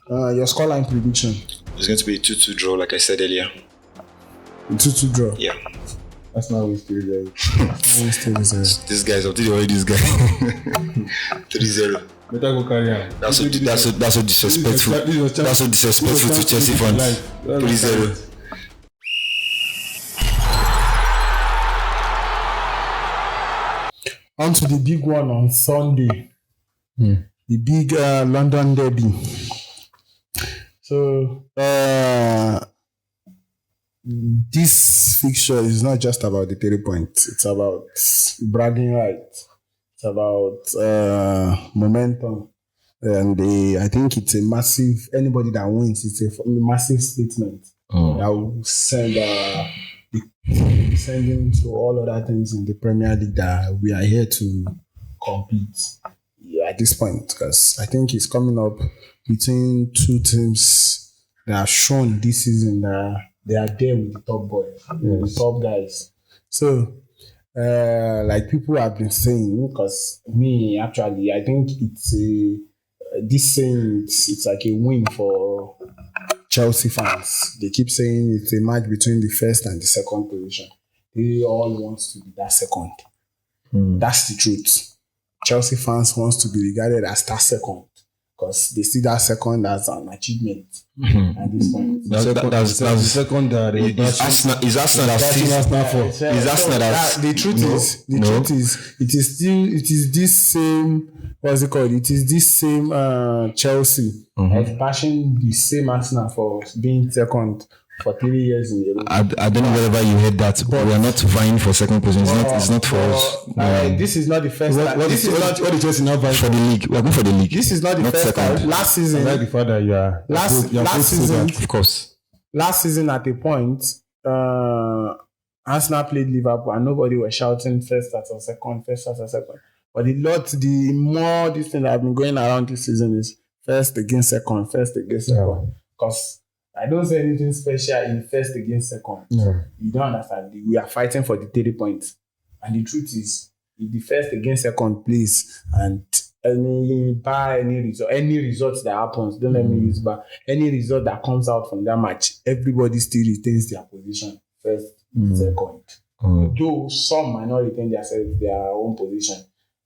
Your scoreline prediction. It's going to be a 2-2 draw, like I said earlier. A 2-2 draw. Yeah. That's not what we still This guy's up to the already. This guy 3-0. Better go carry on. That's so disrespectful. That's so disrespectful to Chelsea fans. 3-0. On to the big one on Sunday. The big London derby. So this fixture is not just about the 3 points. It's about bragging rights. It's about momentum. And I think it's a massive, anybody that wins, it's a massive statement that will sending to all other things in the Premier League that we are here to compete at this point, because I think it's coming up between two teams that have shown this season that they are there with the top boys, the top guys. So, like people have been saying, because me actually, I think it's like a win for Chelsea fans. They keep saying it's a match between the first and the second position. They all want to be that second. That's the truth. Chelsea fans want to be regarded as that second because they see that second as an achievement at this point. That's the second that is Arsenal that the truth is it is this same, what's it called? It is this same Chelsea of bashing the same Arsenal for being second for 3 years in a row. I don't know whether you heard that, but we are not vying for second position. It's not for us. This is not the first time. What is Chelsea not vying for the league? We are going for the league. This is not the first time. Last season, I like the fact that you are last season, of course. Last season at a point, Arsenal played Liverpool and nobody was shouting first as a second. But the more this thing that have been going around this season is first against second. Because I don't say anything special in first against second. No. You don't understand. We are fighting for the 30 points. And the truth is, if the first against second plays and any result that happens, don't let me use, but any result that comes out from that match, everybody still retains their position first, second. Though some might not retain their own position,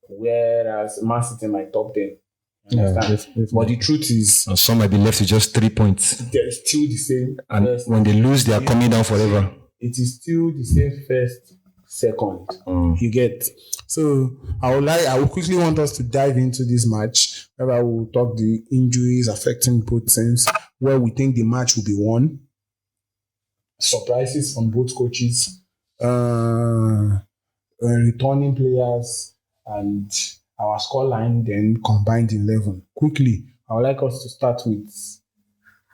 whereas Man City might top 10. But the truth is, some might be left with just 3 points. They're still the same. And when they lose, they are coming down forever. It is still the same first, second. You get. So I would quickly want us to dive into this match, where I will talk the injuries affecting both teams, where we think the match will be won, surprises from both coaches, returning players, and our scoreline, then combined 11. Quickly, I would like us to start with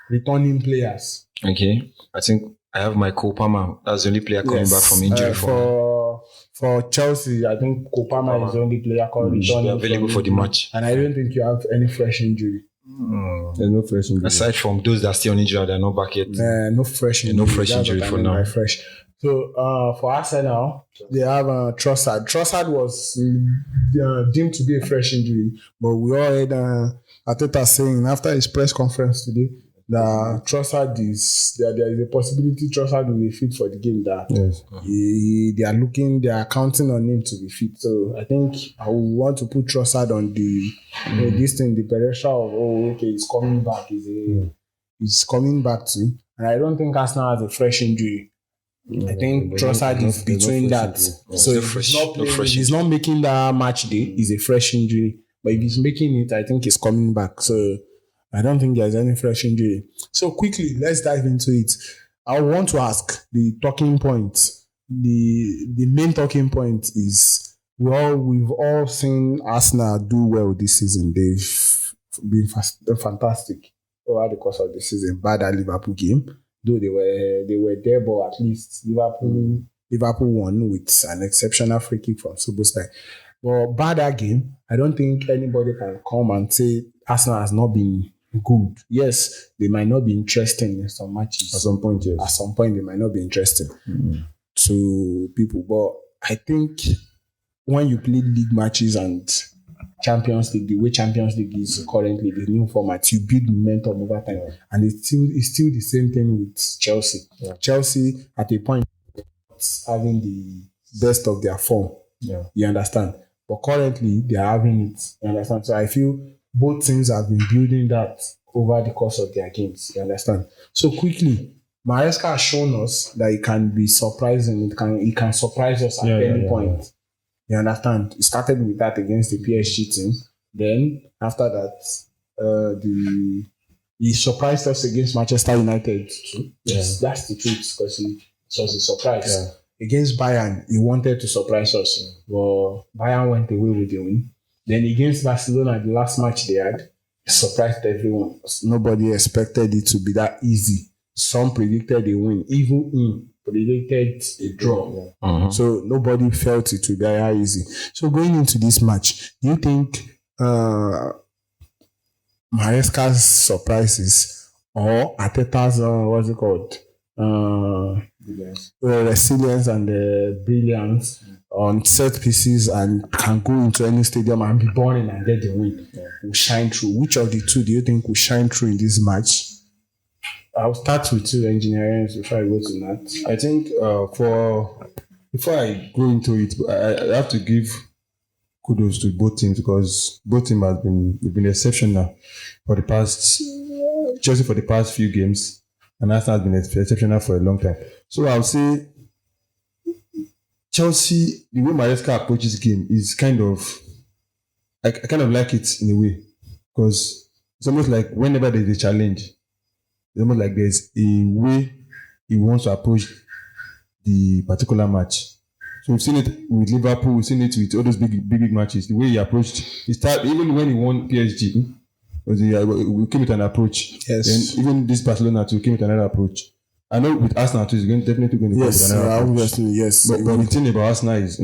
returning players. Okay. I think I have my Kopama. That's the only player coming back from injury. For Chelsea, I think Kopama is the only player returning available for the match. And I don't think you have any fresh injury. There's no fresh injury. Aside from those that are still on injury, they're not back yet. No fresh injury. No fresh injury for now. Fresh. So for Arsenal, they have Trossard. Trossard was deemed to be a fresh injury, but we all heard Arteta saying after his press conference today that Trossard there is a possibility Trossard will be fit for the game. They are counting on him to be fit. So I think I would want to put Trossard on the pressure of he's coming back. He's coming back too, and I don't think Arsenal has a fresh injury. I think Trossard is between that. So if he's not making that match day, it's a fresh injury. But if he's making it, I think he's coming back. So I don't think there's any fresh injury. So quickly, let's dive into it. I want to ask the talking point. The main talking point is we've all seen Arsenal do well this season. They've been fantastic over the course of the season. Bad at Liverpool game. Though they were there, but at least Liverpool won with an exceptional free kick from Szoboszlai. But bad that game, I don't think anybody can come and say Arsenal has not been good. Yes, they might not be interesting in some matches. At some point, yes. At some point, they might not be interesting to people. But I think when you play league matches and Champions League, the way Champions League is currently, the new format, you build momentum over time. And it's still the same thing with Chelsea. Chelsea, at a point, having the best of their form. You understand? But currently, they are having it. You understand? So I feel both teams have been building that over the course of their games. You understand? So quickly, Maresca has shown us that it can be surprising. It can surprise us at any point. You understand? It started with that against the PSG team. Then after that, he surprised us against Manchester United too. Yes, that's the truth, because it was a surprise. Against Bayern, he wanted to surprise us, but Bayern went away with the win. Then against Barcelona, the last match they had, he surprised everyone. Nobody expected it to be that easy. Some predicted a win, even him predicted a draw. So nobody felt it would be that easy. So going into this match, do you think Maresca's surprises or Arteta's what's it called? Resilience and brilliance on set pieces and can go into any stadium and be burning and get the win will shine through? Which of the two do you think will shine through in this match? I'll start with two engineering before I go to that. I think before I go into it, I have to give kudos to both teams, because both teams have been exceptional for the past Chelsea for the past few games, and Arsenal has been exceptional for a long time. So I'll say Chelsea, the way Maresca approaches game is kind of, I kind of like it in a way, because it's almost like whenever there's a challenge, it's almost like there's a way he wants to approach the particular match. So we've seen it with Liverpool, we've seen it with all those big matches. The way he approached, even when he won PSG, we came with an approach. Yes. Then even this Barcelona too came with another approach. I know with Arsenal too, he's definitely going to come with another approach. Obviously, yes. But the thing about Arsenal is,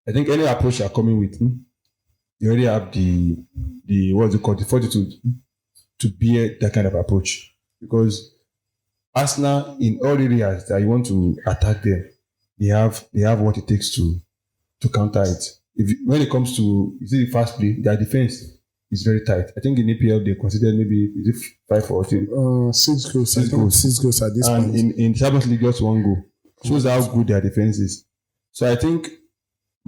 I think any approach you're coming with, you already have the what's it called, the fortitude to bear that kind of approach. Because Arsenal, in all areas that you want to attack them, they have what it takes to counter it. When it comes to, you see, the fast play, their defense is very tight. I think in EPL they considered maybe, is it 5 or 6 goals. 6 goals at this point. And in Champions League, just 1 goal. Shows how good their defense is. So I think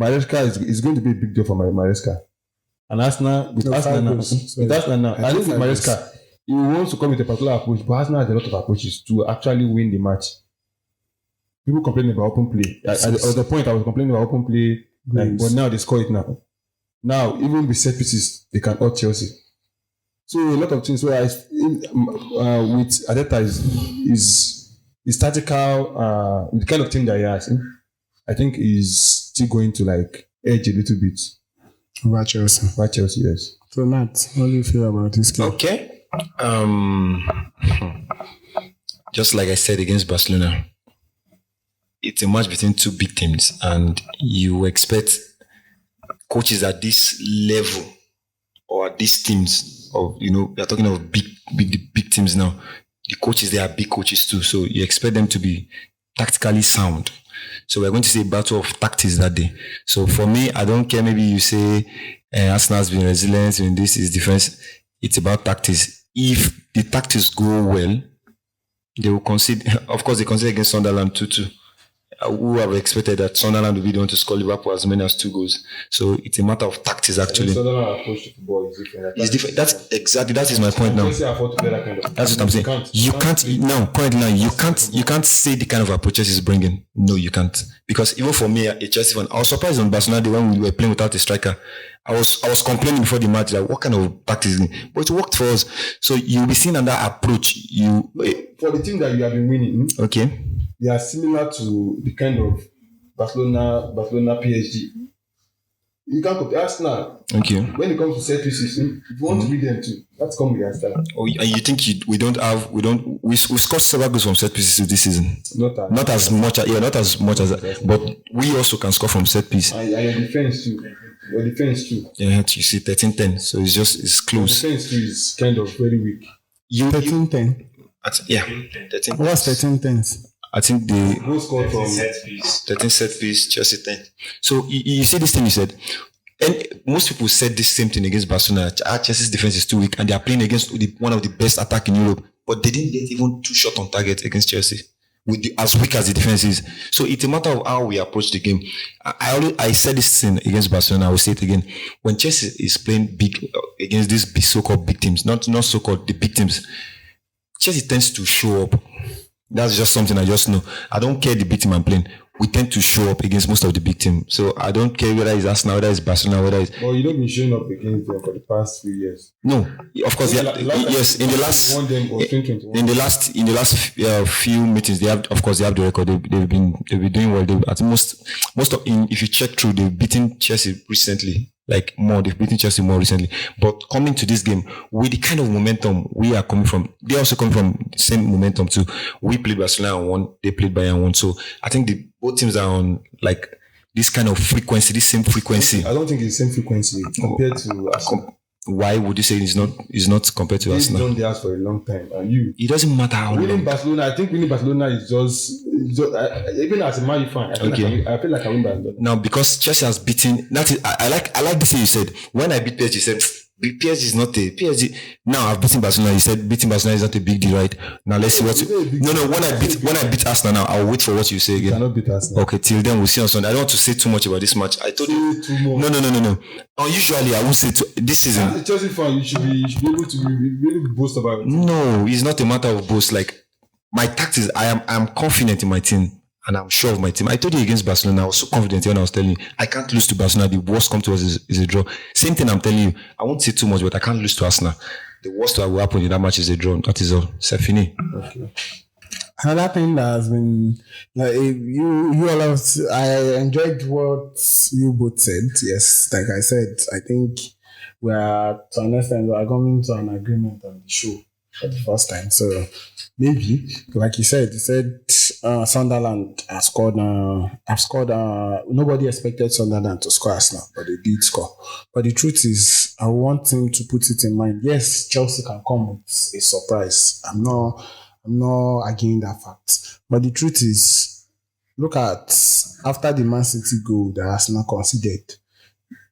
Maresca is going to be a big deal for Maresca. And Arsenal, with Arsenal now, I think with Maresca, he wants to come with a particular approach, but Arsenal has a lot of approaches to actually win the match. People complain about open play. At the point, I was complaining about open play, but now they score it now. Now, even with set pieces, they can out Chelsea. So a lot of things. So with Arteta is tactical, with the kind of thing that he has, I think he's still going to like edge a little bit. Over Chelsea, yes. So Nat, how do you feel about this game? Okay. Just like I said against Barcelona, it's a match between two big teams, and you expect coaches at this level or at these teams of, we are talking of big teams now. The coaches, they are big coaches too, so you expect them to be tactically sound. So we're going to see a battle of tactics that day. So for me, I don't care. Maybe you say Arsenal's been resilient and this is defense. It's about tactics. If the tactics go well, they will concede. Of course, they concede against Sunderland 2-2. Who have expected that Sunderland will be the one to score Liverpool as many as 2 goals. So it's a matter of tactics, actually. Sunderland approach to football is different. It's different. That is my point now. That's what I'm saying. You can't say the kind of approaches he's bringing. No, you can't. Because even for me, a Chelsea fan, I was surprised on Barcelona when we were playing without a striker. I was complaining before the match, like, what kind of tactics? But it worked for us. So you'll be seeing under approach. For the team that you have been winning, okay, they are similar to the kind of Barcelona PSG. You can't compare Arsenal. Okay. When it comes to set pieces, if you want to beat them too, that's come with their style. Oh, and you think we scored several goals from set pieces this season? Not as much as, but we also can score from set piece. And your defense too. Yeah, you see 13-10, so it's close. Your defense too is kind of very weak. 13-10. Yeah, 13. What's 13-10? I think Who scored from 13 set piece, Chelsea 10. So you see this thing you said, And most people said the same thing against Barcelona. Chelsea's defense is too weak, and they are playing against one of the best attack in Europe. But they didn't get even 2 shots on target against Chelsea, as weak as the defense is. So it's a matter of how we approach the game. I said this thing against Barcelona. I will say it again. When Chelsea is playing big against these so-called big teams, not so-called the big teams, Chelsea tends to show up. That's just something I just know. I don't care the big team I'm playing. We tend to show up against most of the big team. So I don't care whether it's Arsenal, whether it's Barcelona, whether it's... Well, you don't been showing up against them for the past few years. No, of course, yes. In the last few meetings, they have the record. They've been doing well. If you check through, they've beaten Chelsea recently. They've beaten Chelsea more recently. But coming to this game, with the kind of momentum we are coming from, they also come from the same momentum too. We played Barcelona and won, they played Bayern and won. So I think both teams are on this kind of frequency, this same frequency. I don't think it's the same frequency compared to Arsenal. Why would you say it's not compared to Arsenal? They've done theirs for a long time, and it doesn't matter how winning Barcelona. I think winning Barcelona is just even as a Man U fan. I feel like I win Barcelona now because Chelsea has beaten. That is, I like this thing you said. When I beat PSG, you said PSG is not a PSG. Now I've beaten Barcelona. You said beating Barcelona is not a big deal, right? Now let's see what. No. When I beat Arsenal, now I'll wait for what you say again. You cannot beat Arsenal. Okay, till then we'll see on Sunday. I don't want to say too much about this match. I told you. No. Usually I won't say this season. As a Chelsea fan, you should be able to boast about it. No, it's not a matter of boast. My tactics, I am confident in my team. And I'm sure of my team. I told you against Barcelona, I was so confident when I was telling you, I can't lose to Barcelona. The worst come to us is a draw. Same thing I'm telling you. I won't say too much, but I can't lose to Arsenal. The worst that will happen in that match is a draw. That is all. C'est fini. Okay. Another thing that has been you all have, I enjoyed what you both said. Yes, like I said, I think we are to an extent we are coming to an agreement on the show for the first time. So maybe, like you said, Sunderland have scored. Nobody expected Sunderland to score Arsenal, but they did score. But the truth is, I want him to put it in mind. Yes, Chelsea can come with a surprise. I'm not arguing that fact. But the truth is, look at after the Man City goal that Arsenal conceded,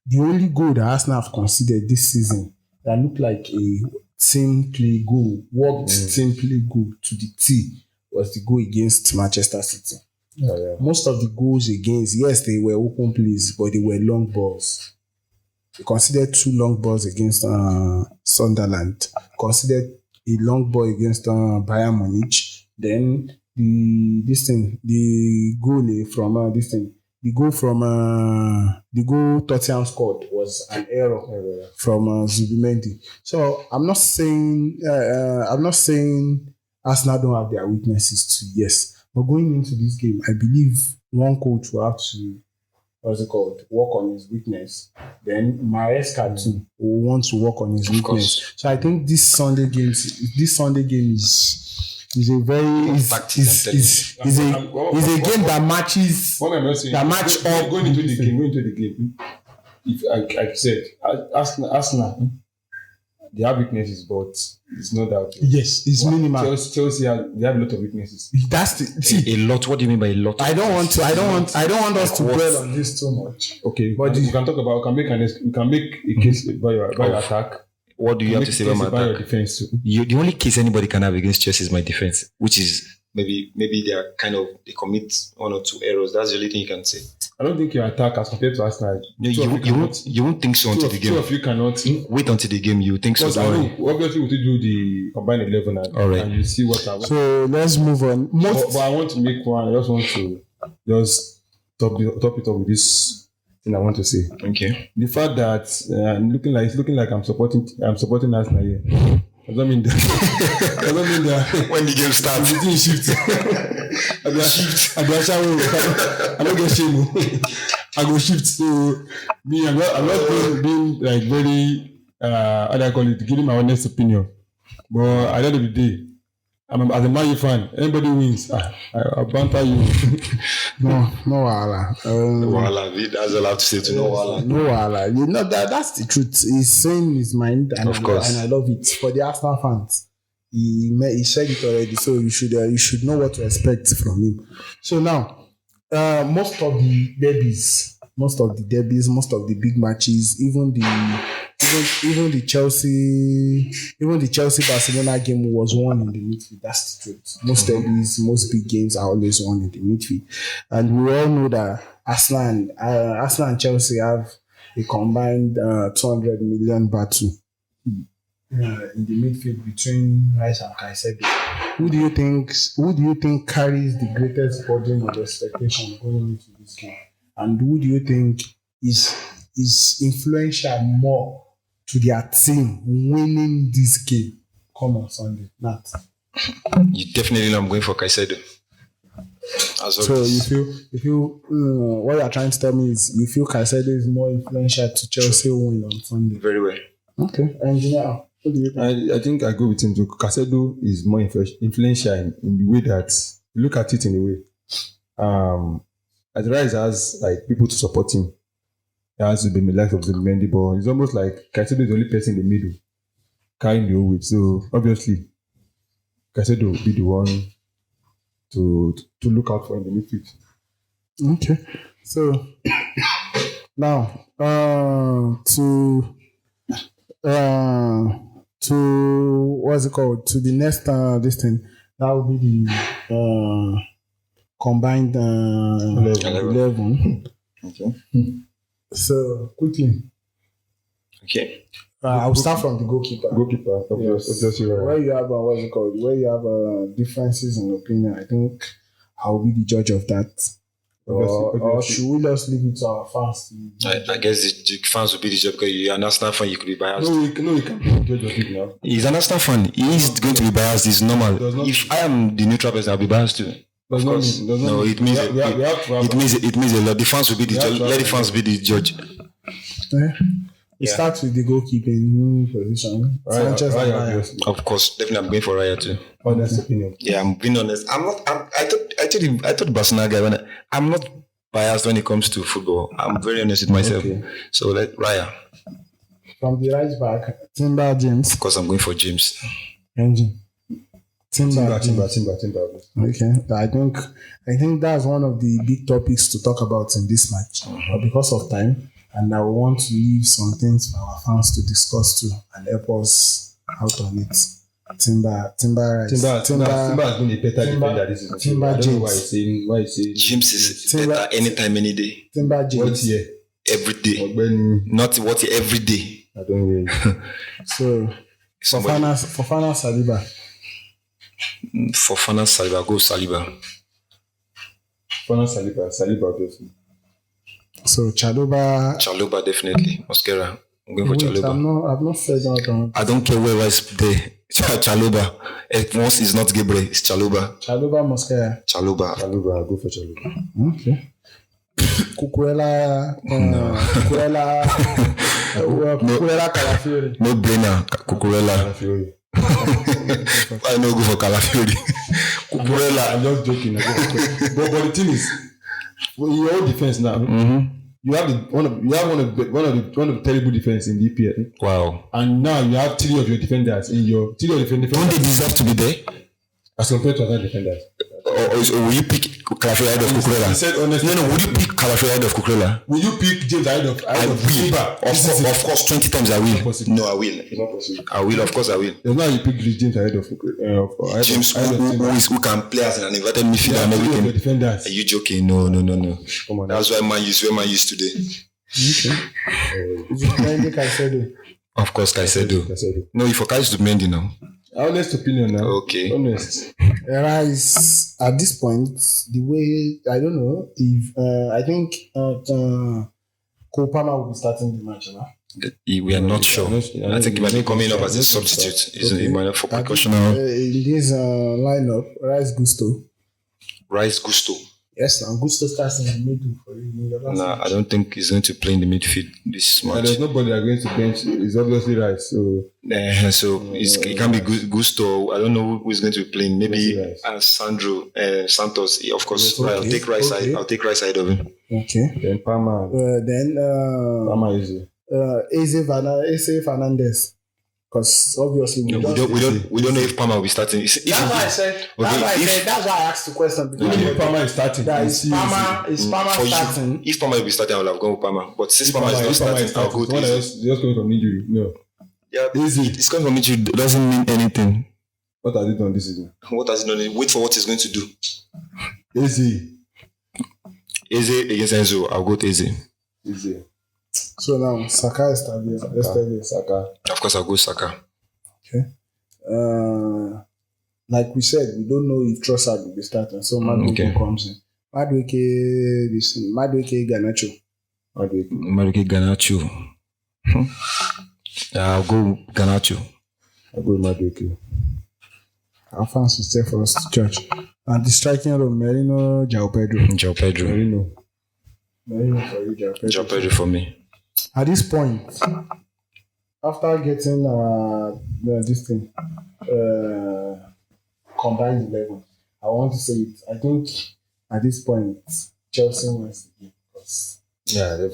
the only goal that Arsenal have conceded this season that looked like a team play goal, team play goal to the T was the goal against Manchester City. Yeah. Most of the goals against, yes, they were open plays, but they were long balls. They considered 2 long balls against Sunderland, considered a long ball against Bayern Munich. Then the goal Tottenham scored was an error from Zubimendi. So I'm not saying Arsenal don't have their weaknesses too. Yes, but going into this game, I believe one coach will have to work on his weakness. Then Maresca too will want to work on his weakness. So I think this Sunday game is a very is a game that matches up going into the game. If I said Arsenal, they have weaknesses, but it's not that. Yes, it's minimal. Chelsea they have a lot of weaknesses. That's a lot. What do you mean by a lot? I don't want us to dwell on this too much. Okay, but we can talk about. We can make a case by your attack. What do you have to say about my attack? Defense too. The only case anybody can have against Chelsea is my defense, which is maybe they commit 1 or 2 errors. That's the only thing you can say. I don't think your attack as compared to Arsenal. No, you won't think so until the game. Two of you cannot wait until the game. You think so? Obviously, we will do the combined 11 and you see what I want. So let's move on. But I want to make one. I just want to top it up with this thing I want to say. Okay. The fact that it's looking like I'm supporting Arsenal here. I don't mean that. When the game starts, the team shift. I don't get shame. I go shift. So me, I'm not being like very how do I call it? Giving my honest opinion. But at the end of the day, as a Man U fan, anybody wins. I banter you. No wahala. That's all I have to say to no wahala. No wahala. You know that's the truth. He's saying his mind, and of course, and I love it. For the Arsenal fans, he said it already, so you should know what to expect from him. So now, most of the most of the derbies, most of the big matches, even the Chelsea Barcelona game was won in the midfield. That's the truth. Most derbies, most big games are always won in the midfield, and we all know that Arsenal and Chelsea have a combined 200 million battle in the midfield between Rice and Caicedo. Who do you think carries the greatest burden of expectation going into this game? And who do you think is influential more to their team winning this game come on Sunday? Nat. You definitely know I'm going for Caicedo. So you feel what you are trying to tell me is you feel Caicedo is more influential to Chelsea win on Sunday? Very well. Okay. Engineer, what do you think? I think I go with him too. Caicedo is more influential in the way that you look at it in a way. As Rice has like people to support him, he has to be the likes of the Mendy, but it's almost like Caicedo is the only person in the middle carrying the whole weight. So obviously, Caicedo will be the one to look out for in the midfield. Okay. So now to what's it called? To the next this thing. That will be the combined 11. Okay. So quickly. Okay. I'll start from the goalkeeper. Obviously, right. Where you have what's it called? Where you have differences in opinion, I think I'll be the judge of that. Or should we just leave it to our fans? I guess the fans will be the judge because you're an Arsenal fan, you could be biased. No, you can't be the judge of it now. He's an Arsenal fan. He's going to be biased. It's normal. If I am the neutral person, I'll be biased too. Of course. No, it means it means a lot. The fans will be the judge. Let the fans be the judge. It starts with the goalkeeping position. Sanchez and Raya. Of course, definitely I'm going for Raya too. Honest opinion. Yeah, I'm being honest. I thought the Barcelona guy. I'm not biased when it comes to football. I'm very honest with myself. Okay. So let Raya. From the right back, Timber James. Of course, I'm going for James. Engine. Timber. Okay. I think that's one of the big topics to talk about in this match. But because of time, and I want to leave some things for our fans to discuss too and help us out on it. Timber has been a better defender this season. Timber I don't know James. why he's saying James is better anytime, any day. Timber James. What year? Every day. Not what year, every day. I don't really. So Fofana Saliba. Fofana Saliba, go Saliba. Saliba obviously. So Chalobah definitely. Mosquera. I'm going for Chalobah. I've not said that. I don't care where is there. Chalobah. Once it's not Gabriel, it's Chalobah. Mosquera. Chalobah. I'll go for Chalobah. Okay. Cucurella Calafiori. No brainer. Cucurella. I know go for Calafiori. Cucurella. I'm just joking. But the thing is, in your own defense now, you have one of the terrible defense in the EPL. Wow! And now you have three of your defenders in your defenders. Don't they deserve to be there? As compared to other defenders. So will you pick Calafiori ahead of Cucurella? No. Will you pick Calafiori ahead of Cucurella? Will you pick James ahead of Silva? Of course, 20 times I will. No, I will. It's not possible. I will. Of course, I will. There's no you pick James ahead of James, who can play as an inverted midfielder and everything. Defenders. Are you joking? No. Come on. That's why Man used today. Caicedo. Of course, Caicedo. No, you forgot to Mendy now. Honest opinion now. Okay. Honest. Rice at this point, the way I don't know if I think Cole Palmer will be starting the match now. We are not sure. I think he might be coming up as a substitute. He might have for precautionary. In this lineup, Rice Gusto. Yes, and Gusto starts in the middle for you. No, I don't think he's going to play in the midfield this match. There's nobody that going to bench. It's obviously Rice. So it can be Gusto. I don't know who is going to be playing. Maybe Sandro Santos. Of course, okay. I'll take Rice side. I'll take Rice side of him. Okay. Then Palmer. Palmer is Eze Fernandez. Because obviously We don't know if Palmer will be starting. That's why I said. That's why I asked the question. Because If Palmer is starting, that it's is easy. Palmer for starting. you, if Palmer will be starting, I would have gone with Palmer. But since Palmer is not If Palmer starting, I'll go with someone Eze. else just coming from injury. No. Yeah, Eze. it's coming from injury doesn't mean anything. What has he done this season? What has he done? Wait for what he's going to do. Eze. Eze against Enzo, I'll go with Eze. Eze. So now Saka is yesterday. Saka. Of course, I'll go Saka. Okay. Like we said, we don't know if Trossard will be starting. So Madueke comes in. Madueke Garnacho. Madueke Garnacho. I'll go Garnacho. I'll go with Madueke. Our fans will stay for us to church. And the striking room, Merino, João Pedro. Merino for you, João Pedro. João Pedro for me. At this point, after getting this thing, combined 11, I want to say it. I think at this point, Chelsea wins the game.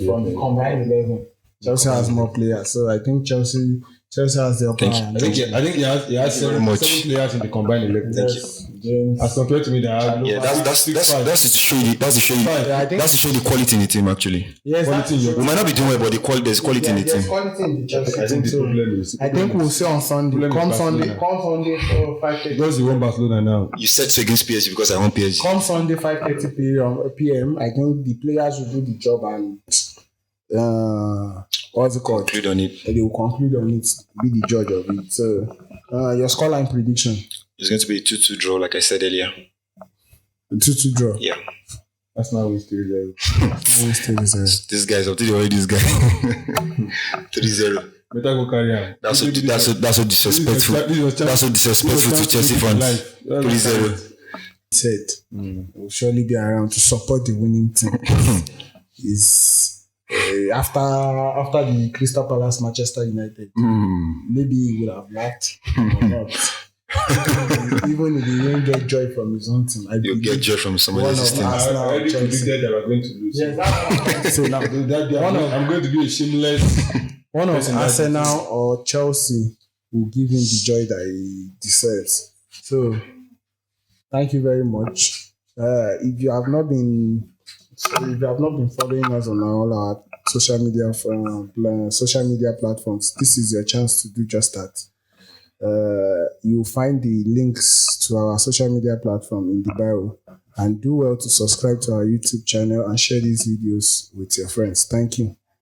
From the combined 11, Chelsea has more players. So I think Chelsea has the upper hand. I think he has seven players in the combined 11. Thank you. James. As compared to me, they have That's to show you the quality in the team actually. Yes, We might not be doing well, but there's quality in the There's team. quality in the Chelsea I think the team. problem is. I think we'll see on Sunday. Come Sunday for 5:30. Because you want Barcelona now. You said so against PSG because I want PSG. Come Sunday 5:30 p.m. I think the players will do the job and what's it called? Conclude on it. They will conclude on it, be the judge of it. So your scoreline prediction? It's going to be a 2-2 draw, like I said earlier. 2-2 draw. Yeah. That's not win 3-0. This guy's up to already. This guy 3-0. Better go carry on. That's so disrespectful. That's so disrespectful to Chelsea fans. 3-0. Said will surely be around to support the winning team. Is after the Crystal Palace Manchester United, maybe he would have laughed or not. Even if he didn't get joy from his own team, You'll get joy from somebody else's team. I already predicted that we're going to lose. Yes, that's what I'm trying to say now. I'm going to be a shameless. One of Arsenal or Chelsea will give him the joy that he deserves. So, thank you very much. If you have not been following us on all our social media platforms, this is your chance to do just that. You'll find the links to our social media platform in the bio, and do well to subscribe to our YouTube channel and share these videos with your friends. Thank you.